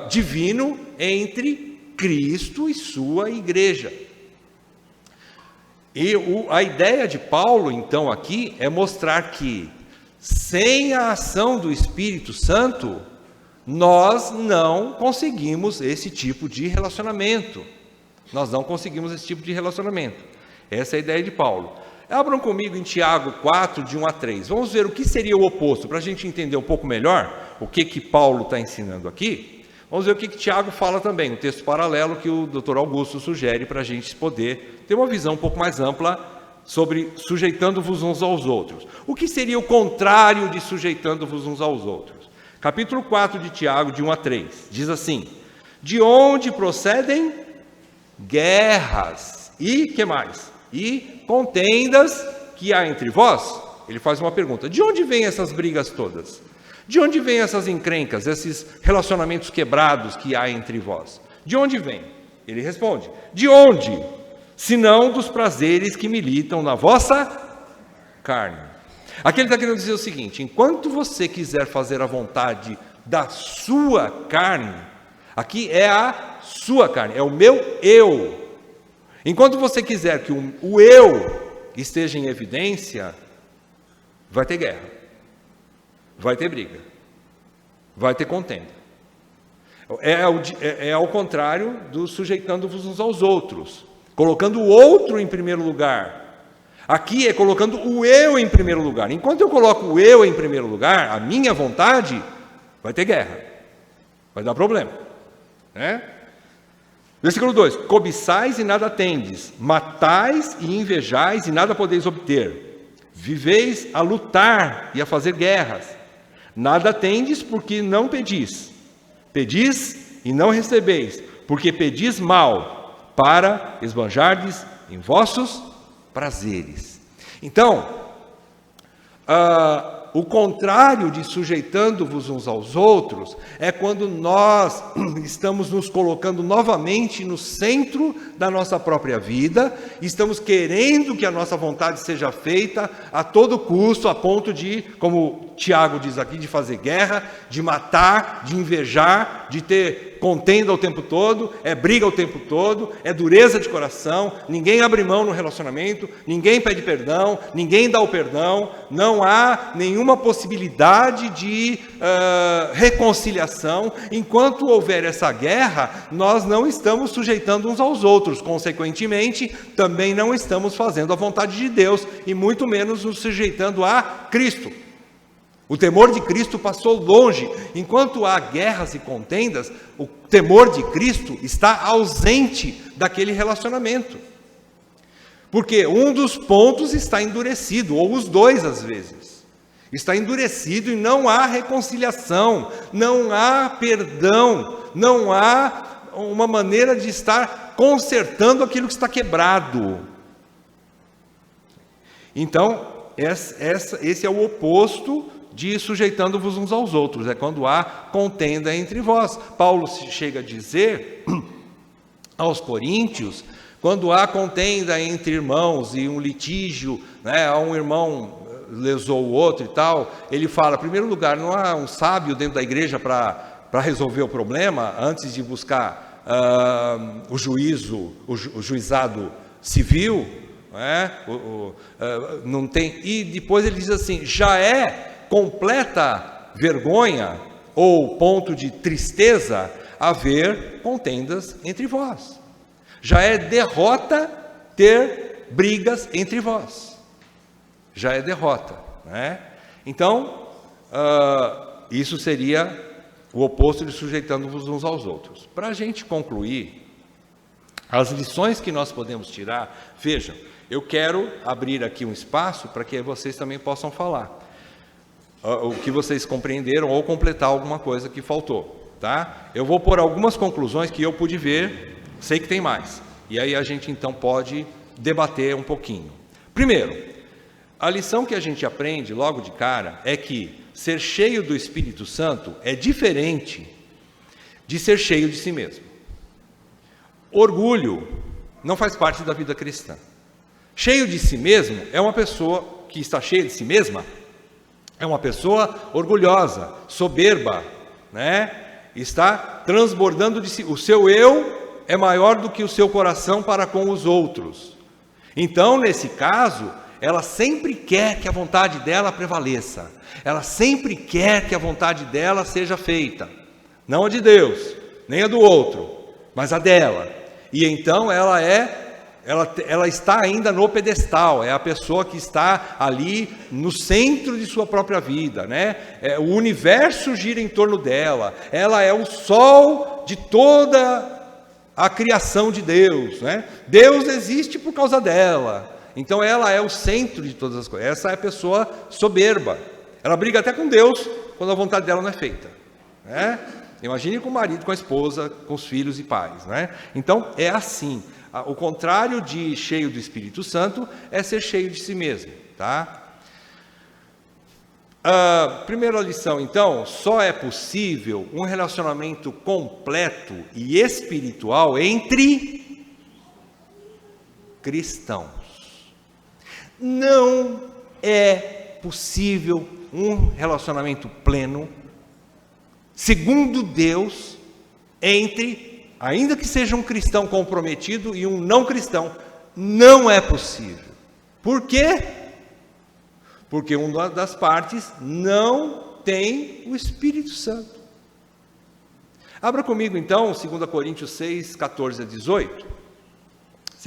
divino entre Cristo e sua igreja. E a ideia de Paulo, então, aqui é mostrar que sem a ação do Espírito Santo, nós não conseguimos esse tipo de relacionamento. Nós não conseguimos esse tipo de relacionamento. Essa é a ideia de Paulo. Abram comigo em Tiago 4, de 1 a 3. Vamos ver o que seria o oposto, para a gente entender um pouco melhor o que Paulo está ensinando aqui. Vamos ver o que Tiago fala também, um texto paralelo que o Dr. Augusto sugere para a gente poder ter uma visão um pouco mais ampla sobre sujeitando-vos uns aos outros. O que seria o contrário de sujeitando-vos uns aos outros? Capítulo 4 de Tiago, de 1 a 3, diz assim: de onde procedem guerras e, que mais? E contendas que há entre vós? Ele faz uma pergunta: de onde vêm essas brigas todas? De onde vêm essas encrencas, esses relacionamentos quebrados que há entre vós? De onde vem? Ele responde: de onde? Senão dos prazeres que militam na vossa carne. Aqui ele está querendo dizer o seguinte: enquanto você quiser fazer a vontade da sua carne, aqui é a sua carne, é o meu eu. Enquanto você quiser que o eu esteja em evidência, vai ter guerra, vai ter briga, vai ter contenda. É ao contrário do sujeitando-vos uns aos outros, colocando o outro em primeiro lugar. Aqui é colocando o eu em primeiro lugar. Enquanto eu coloco o eu em primeiro lugar, a minha vontade, vai ter guerra, vai dar problema, né? Versículo 2: cobiçais e nada tendes, matais e invejais e nada podeis obter, viveis a lutar e a fazer guerras, nada tendes porque não pedis, pedis e não recebeis, porque pedis mal, para esbanjardes em vossos prazeres. Então, o contrário de sujeitando-vos uns aos outros é quando nós estamos nos colocando novamente no centro da nossa própria vida, estamos querendo que a nossa vontade seja feita a todo custo, a ponto de, como Tiago diz aqui, de fazer guerra, de matar, de invejar, de ter contenda o tempo todo, é briga o tempo todo, é dureza de coração, ninguém abre mão no relacionamento, ninguém pede perdão, ninguém dá o perdão, não há nenhuma possibilidade de reconciliação. Enquanto houver essa guerra, nós não estamos sujeitando uns aos outros, consequentemente, também não estamos fazendo a vontade de Deus, e muito menos nos sujeitando a Cristo. O temor de Cristo passou longe. Enquanto há guerras e contendas, o temor de Cristo está ausente daquele relacionamento. Porque um dos pontos está endurecido, ou os dois às vezes. Está endurecido e não há reconciliação, não há perdão, não há uma maneira de estar consertando aquilo que está quebrado. Então, esse é o oposto de sujeitando-vos uns aos outros, é quando há contenda entre vós. Paulo chega a dizer aos coríntios, quando há contenda entre irmãos e um litígio, né, um irmão lesou o outro e tal, ele fala, em primeiro lugar, não há um sábio dentro da igreja para resolver o problema, antes de buscar o juizado civil, né? Não tem. E depois ele diz assim, já é completa vergonha ou ponto de tristeza haver contendas entre vós. Já é derrota ter brigas entre vós. Já é derrota, né? Então, isso seria o oposto de sujeitando-vos uns aos outros. Para a gente concluir, as lições que nós podemos tirar, vejam, eu quero abrir aqui um espaço para que vocês também possam falar o que vocês compreenderam ou completar alguma coisa que faltou, tá? Eu vou pôr algumas conclusões que eu pude ver, sei que tem mais, e aí a gente então pode debater um pouquinho. Primeiro, a lição que a gente aprende logo de cara é que ser cheio do Espírito Santo é diferente de ser cheio de si mesmo. Orgulho não faz parte da vida cristã. Cheio de si mesmo é uma pessoa que está cheia de si mesma, é uma pessoa orgulhosa, soberba, né? Está transbordando de si. O seu eu é maior do que o seu coração para com os outros. Então, nesse caso, ela sempre quer que a vontade dela prevaleça. Ela sempre quer que a vontade dela seja feita. Não a de Deus, nem a do outro, mas a dela. E então ela está ainda no pedestal, é a pessoa que está ali no centro de sua própria vida, né? O universo gira em torno dela, ela é o sol de toda a criação de Deus, né? Deus existe por causa dela, então ela é o centro de todas as coisas. Essa é a pessoa soberba, ela briga até com Deus quando a vontade dela não é feita, né? Imagine com o marido, com a esposa, com os filhos e pais, né? Então é assim. O contrário de cheio do Espírito Santo é ser cheio de si mesmo, tá? Primeira lição, então, só é possível um relacionamento completo e espiritual entre cristãos. Não é possível um relacionamento pleno, segundo Deus, entre ainda que seja um cristão comprometido e um não cristão. Não é possível. Por quê? Porque uma das partes não tem o Espírito Santo. Abra comigo então 2 Coríntios 6, 14 a 18.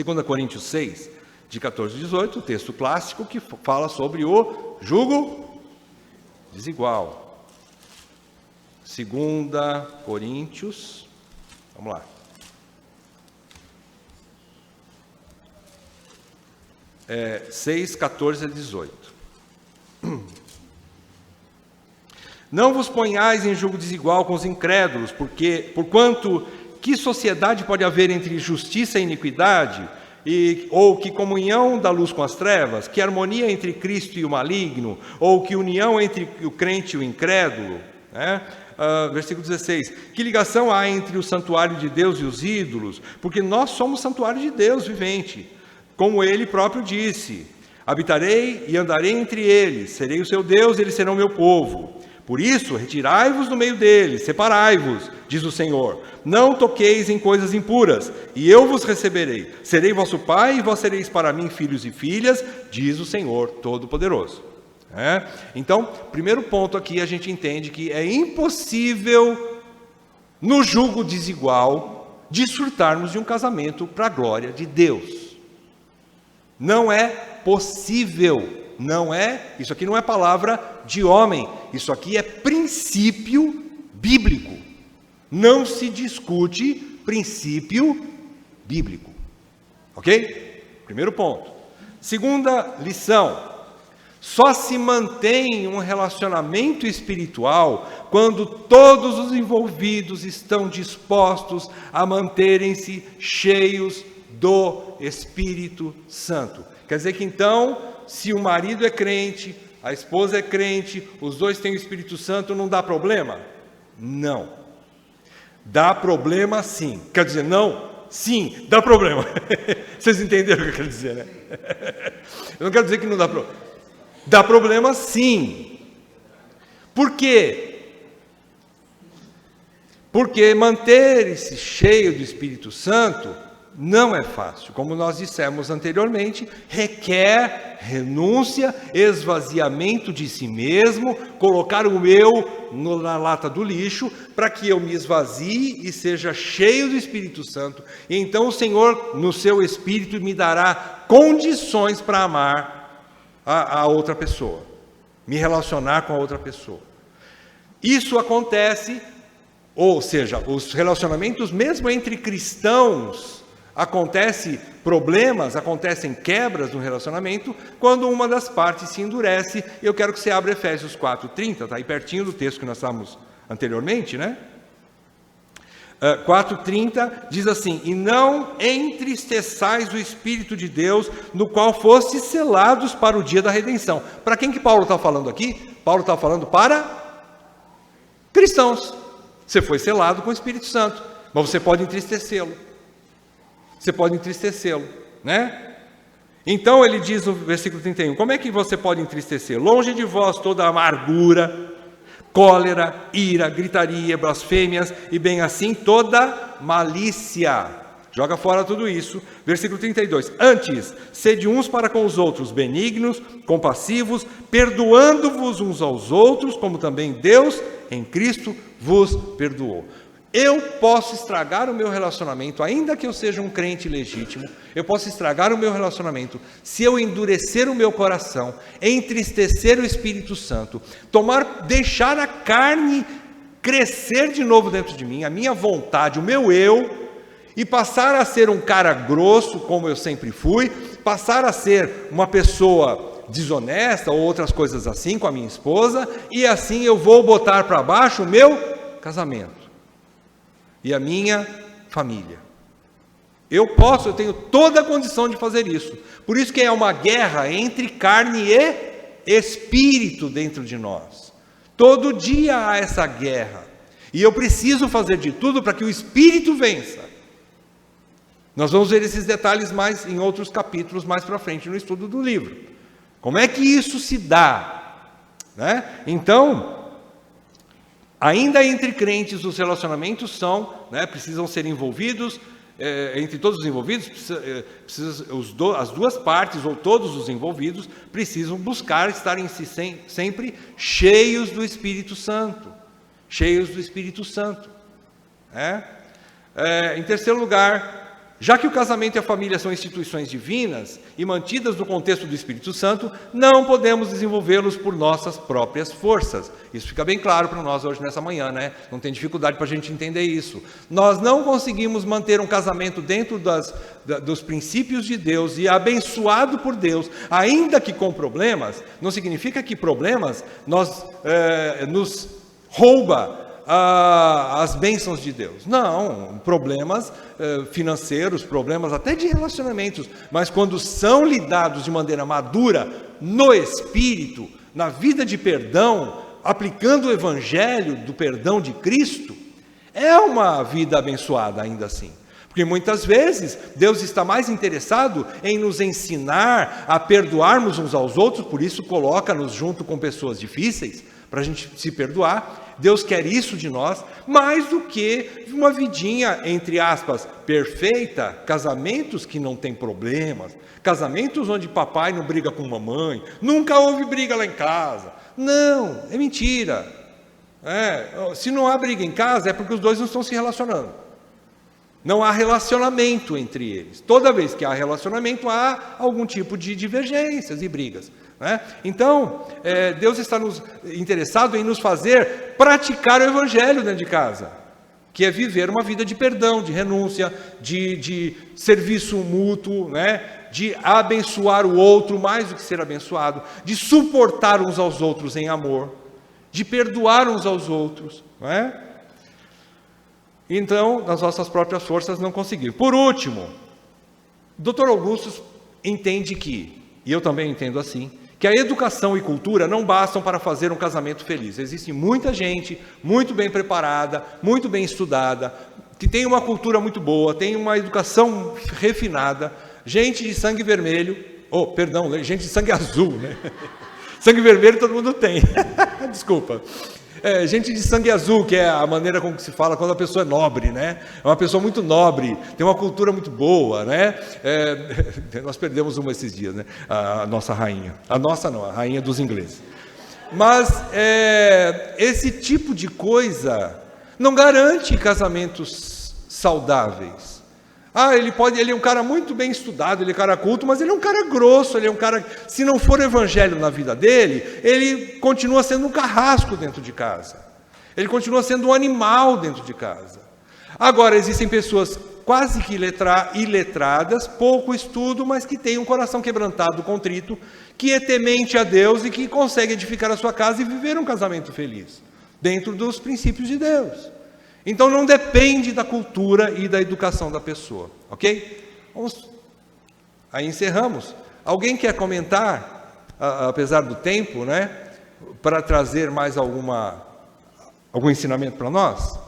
2 Coríntios 6, de 14 a 18, o texto clássico que fala sobre o jugo desigual. 2 Coríntios... Vamos lá. 6, 14 a 18. Não vos ponhais em julgo desigual com os incrédulos, porquanto que sociedade pode haver entre justiça e iniquidade? Ou que comunhão da luz com as trevas? Que harmonia entre Cristo e o maligno? Ou que união entre o crente e o incrédulo? Versículo 16, que ligação há entre o santuário de Deus e os ídolos? Porque nós somos santuário de Deus vivente, como ele próprio disse: habitarei e andarei entre eles, serei o seu Deus, eles serão meu povo. Por isso, retirai-vos do meio deles, separai-vos, diz o Senhor. Não toqueis em coisas impuras, e eu vos receberei. Serei vosso pai, e vós sereis para mim filhos e filhas, diz o Senhor Todo-Poderoso. Então, primeiro ponto aqui, a gente entende que é impossível, no julgo desigual, desfrutarmos de um casamento para a glória de Deus. Não é possível, não é, isso aqui não é palavra de homem, isso aqui é princípio bíblico. Não se discute princípio bíblico. Ok? Primeiro ponto. Segunda lição. Só se mantém um relacionamento espiritual quando todos os envolvidos estão dispostos a manterem-se cheios do Espírito Santo. Quer dizer que então, se o marido é crente, a esposa é crente, os dois têm o Espírito Santo, não dá problema? Não. Dá problema sim. Quer dizer, não? Sim, dá problema. Vocês entenderam o que eu quero dizer, né? Eu não quero dizer que não dá problema. Dá problema sim. Por quê? Porque manter-se cheio do Espírito Santo não é fácil. Como nós dissemos anteriormente, requer renúncia, esvaziamento de si mesmo, colocar o eu na lata do lixo, para que eu me esvazie e seja cheio do Espírito Santo. E então o Senhor, no seu Espírito, me dará condições para amar a outra pessoa, me relacionar com a outra pessoa. Isso acontece, ou seja, os relacionamentos mesmo entre cristãos, acontecem problemas, acontecem quebras no relacionamento, quando uma das partes se endurece. Eu quero que você abra Efésios 4:30, está aí pertinho do texto que nós estávamos anteriormente, né? 4:30 diz assim: e não entristeçais o Espírito de Deus, no qual fostes selados para o dia da redenção. Para quem que Paulo está falando aqui? Paulo está falando para cristãos. Você foi selado com o Espírito Santo, mas você pode entristecê-lo. você pode entristecê-lo, né? Então ele diz no versículo 31, como é que você pode entristecer? Longe de vós toda amargura, cólera, ira, gritaria, blasfêmias e bem assim toda malícia. Joga fora tudo isso. Versículo 32. Antes, sede uns para com os outros benignos, compassivos, perdoando-vos uns aos outros, como também Deus em Cristo vos perdoou. Eu posso estragar o meu relacionamento, ainda que eu seja um crente legítimo, eu posso estragar o meu relacionamento se eu endurecer o meu coração, entristecer o Espírito Santo, deixar a carne crescer de novo dentro de mim, a minha vontade, o meu eu, e passar a ser um cara grosso, como eu sempre fui, passar a ser uma pessoa desonesta ou outras coisas assim com a minha esposa, e assim eu vou botar para baixo o meu casamento e a minha família. Eu tenho toda a condição de fazer isso. Por isso que é uma guerra entre carne e espírito dentro de nós. Todo dia há essa guerra. E eu preciso fazer de tudo para que o espírito vença. Nós vamos ver esses detalhes mais em outros capítulos mais para frente no estudo do livro. Como é que isso se dá? Né? Então, ainda entre crentes, os relacionamentos precisam ser envolvidos, entre todos os envolvidos, as duas partes, ou todos os envolvidos, precisam buscar estar em si sempre cheios do Espírito Santo. Cheios do Espírito Santo. Em terceiro lugar, já que o casamento e a família são instituições divinas e mantidas no contexto do Espírito Santo, não podemos desenvolvê-los por nossas próprias forças. Isso fica bem claro para nós hoje nessa manhã, né? Não tem dificuldade para a gente entender isso. Nós não conseguimos manter um casamento dentro dos princípios de Deus e abençoado por Deus, ainda que com problemas. Não significa que problemas nos rouba as bênçãos de Deus. Não, problemas financeiros, problemas até de relacionamentos, mas quando são lidados de maneira madura, no Espírito, na vida de perdão, aplicando o Evangelho do perdão de Cristo, é uma vida abençoada ainda assim. Porque muitas vezes Deus está mais interessado em nos ensinar a perdoarmos uns aos outros, por isso coloca-nos junto com pessoas difíceis, para a gente se perdoar. Deus quer isso de nós, mais do que uma vidinha, entre aspas, perfeita, casamentos que não tem problemas, casamentos onde papai não briga com mamãe, nunca houve briga lá em casa. Não, é mentira. Se não há briga em casa, é porque os dois não estão se relacionando. Não há relacionamento entre eles. Toda vez que há relacionamento, há algum tipo de divergências e brigas. Então, Deus está interessado em nos fazer praticar o Evangelho dentro de casa, que é viver uma vida de perdão, de renúncia, de serviço mútuo, de abençoar o outro mais do que ser abençoado, de suportar uns aos outros em amor, de perdoar uns aos outros. Então, nas nossas próprias forças não conseguimos. Por último, Dr. Augusto entende que, e eu também entendo assim, que a educação e cultura não bastam para fazer um casamento feliz. Existe muita gente muito bem preparada, muito bem estudada, que tem uma cultura muito boa, tem uma educação refinada, gente de sangue vermelho, gente de sangue azul, né? Sangue vermelho todo mundo tem, desculpa. Gente de sangue azul, que é a maneira como se fala quando a pessoa é nobre, né? É uma pessoa muito nobre, tem uma cultura muito boa, né? Nós perdemos uma esses dias, né? A nossa rainha. A nossa não, a rainha dos ingleses. Mas esse tipo de coisa não garante casamentos saudáveis. Ele é um cara muito bem estudado, ele é um cara culto, mas ele é um cara grosso, ele é um cara, se não for evangelho na vida dele, ele continua sendo um carrasco dentro de casa. Ele continua sendo um animal dentro de casa. Agora, existem pessoas quase que iletradas, pouco estudo, mas que têm um coração quebrantado, contrito, que é temente a Deus e que consegue edificar a sua casa e viver um casamento feliz, dentro dos princípios de Deus. Então não depende da cultura e da educação da pessoa, ok? Aí encerramos. Alguém quer comentar, apesar do tempo, para trazer mais algum ensinamento para nós?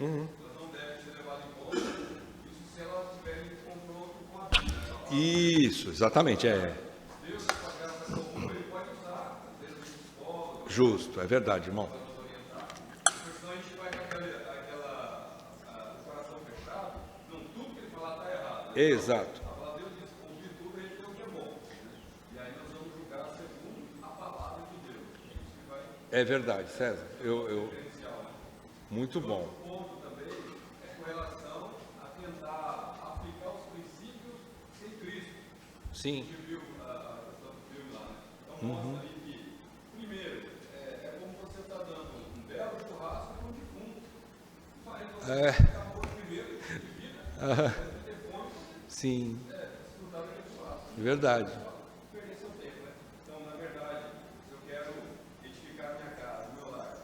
elas não devem ser levadas em conta, isso se elas estiverem em confronto com a vida. Isso, exatamente, Deus, para essa comum, ele pode usar, às vezes, o psicólogo. Justo, é verdade, irmão. Porque senão a gente vai com o coração fechado, não, tudo que ele falar está errado. Né? Exato. A palavra de Deus diz, ouvir tudo, a gente tem o que é bom. Né? E aí nós vamos julgar segundo a palavra de Deus. Isso que vai... É verdade, César. Muito bom. Outro ponto também é com relação a tentar aplicar os princípios em Cristo. Sim. A gente viu a questão do filme lá, né? Então mostra aí que, primeiro, é como você está dando um belo churrasco para um defunto. Mas você acabou primeiro de vida, vai ter fome. Sim. Desfrutar daquele churrasco. Verdade. Perder seu tempo, né? Então, na verdade, se eu quero edificar minha casa, meu lar,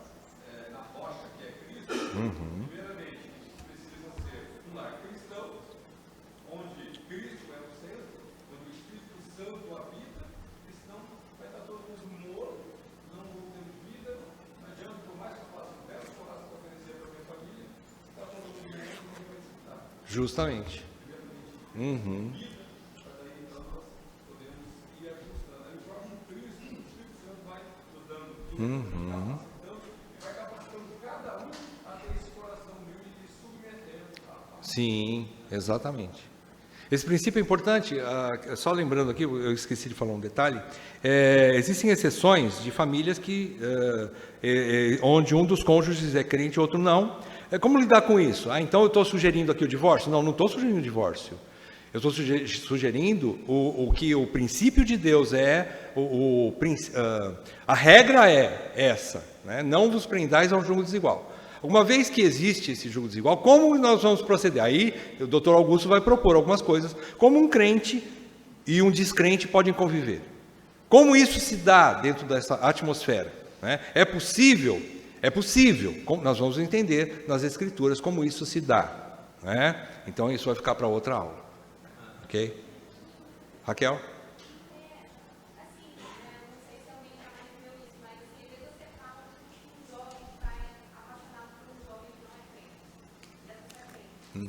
na rocha que é Cristo, primeiramente, isso precisa ser um lar cristão, onde Cristo é o centro, onde o Espírito Santo habita, porque senão vai estar todo mundo morto, não vou ter vida, não adianta, por mais que eu faça um belo churrasco para oferecer para a minha família, está todo mundo morto, não vai necessitar. Justamente. Vida, para daí então nós podemos ir ajustando. Aí o próprio Cristo, o Espírito Santo vai nos dando tudo, vai capacitando cada um a ter esse coração humilde e submetendo. Sim, exatamente. Esse princípio é importante, só lembrando aqui, eu esqueci de falar um detalhe, existem exceções de famílias onde um dos cônjuges é crente e outro não. Como lidar com isso? Então eu estou sugerindo aqui o divórcio? Não estou sugerindo o divórcio. Eu estou sugerindo o que o princípio de Deus a regra é essa, né? Não vos prendais a um jugo desigual. Uma vez que existe esse jugo desigual, como nós vamos proceder? Aí o doutor Augusto vai propor algumas coisas, como um crente e um descrente podem conviver. Como isso se dá dentro dessa atmosfera? Né? É possível, nós vamos entender nas Escrituras como isso se dá. Né? Então isso vai ficar para outra aula. Ok? Raquel? O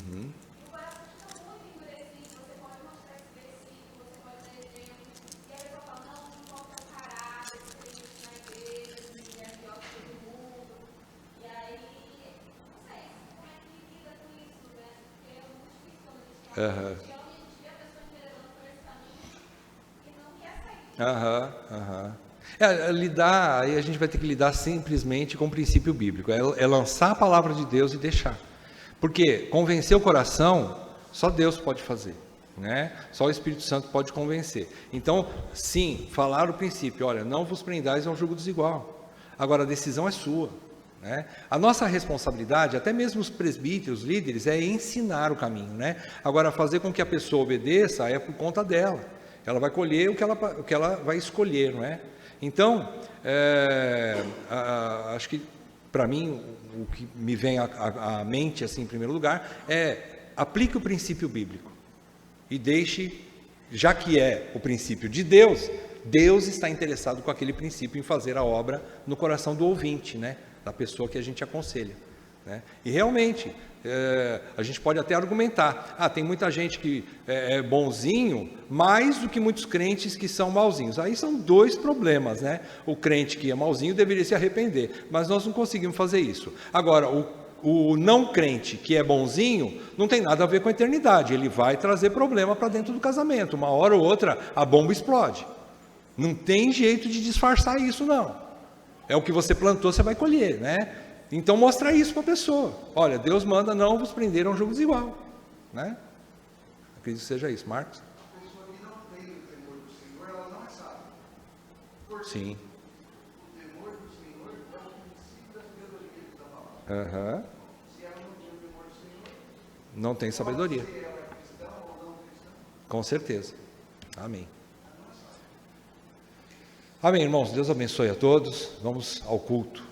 coração fica muito endurecido, você pode mostrar esse versículo, você pode dar exemplo, e a pessoa fala, não importa o caráter, se tem isso na igreja, se é pior que todo mundo, e aí, não sei, como é que lida com isso, né? Porque é muito difícil quando a gente fala, realmente a gente vê a pessoa enveredando por esse caminho e não quer sair. Lidar, aí a gente vai ter que lidar simplesmente com o princípio bíblico, é lançar a palavra de Deus e deixar. Porque convencer o coração, só Deus pode fazer, né? Só o Espírito Santo pode convencer. Então, sim, falar o princípio, olha, não vos prendais a um jugo desigual. Agora, a decisão é sua, né? A nossa responsabilidade, até mesmo os presbíteros, os líderes, é ensinar o caminho, né? Agora, fazer com que a pessoa obedeça é por conta dela. Ela vai colher o que ela vai escolher, não é? Então, acho que, para mim, o que me vem à mente, assim, em primeiro lugar, aplique o princípio bíblico e deixe, já que é o princípio de Deus, Deus está interessado com aquele princípio em fazer a obra no coração do ouvinte, né? Da pessoa que a gente aconselha, né? E realmente, a gente pode até argumentar, tem muita gente que é bonzinho, mais do que muitos crentes que são malzinhos. Aí são dois problemas, né? O crente que é malzinho deveria se arrepender, mas nós não conseguimos fazer isso. Agora, o não crente que é bonzinho, não tem nada a ver com a eternidade, ele vai trazer problema para dentro do casamento, uma hora ou outra a bomba explode. Não tem jeito de disfarçar isso, não. É o que você plantou, você vai colher, né? Então, mostrar isso para a pessoa. Olha, Deus manda não vos prender a um jugo desigual, né? Acredito que seja isso. Marcos? A pessoa que não tem o temor do Senhor, ela não é sábia. Porque sim. O temor do Senhor é o princípio da sabedoria da palavra. Se ela não tem o temor do Senhor, não tem sabedoria. Se ela é cristã ou não cristã. Com certeza. Amém. Amém, irmãos. Deus abençoe a todos. Vamos ao culto.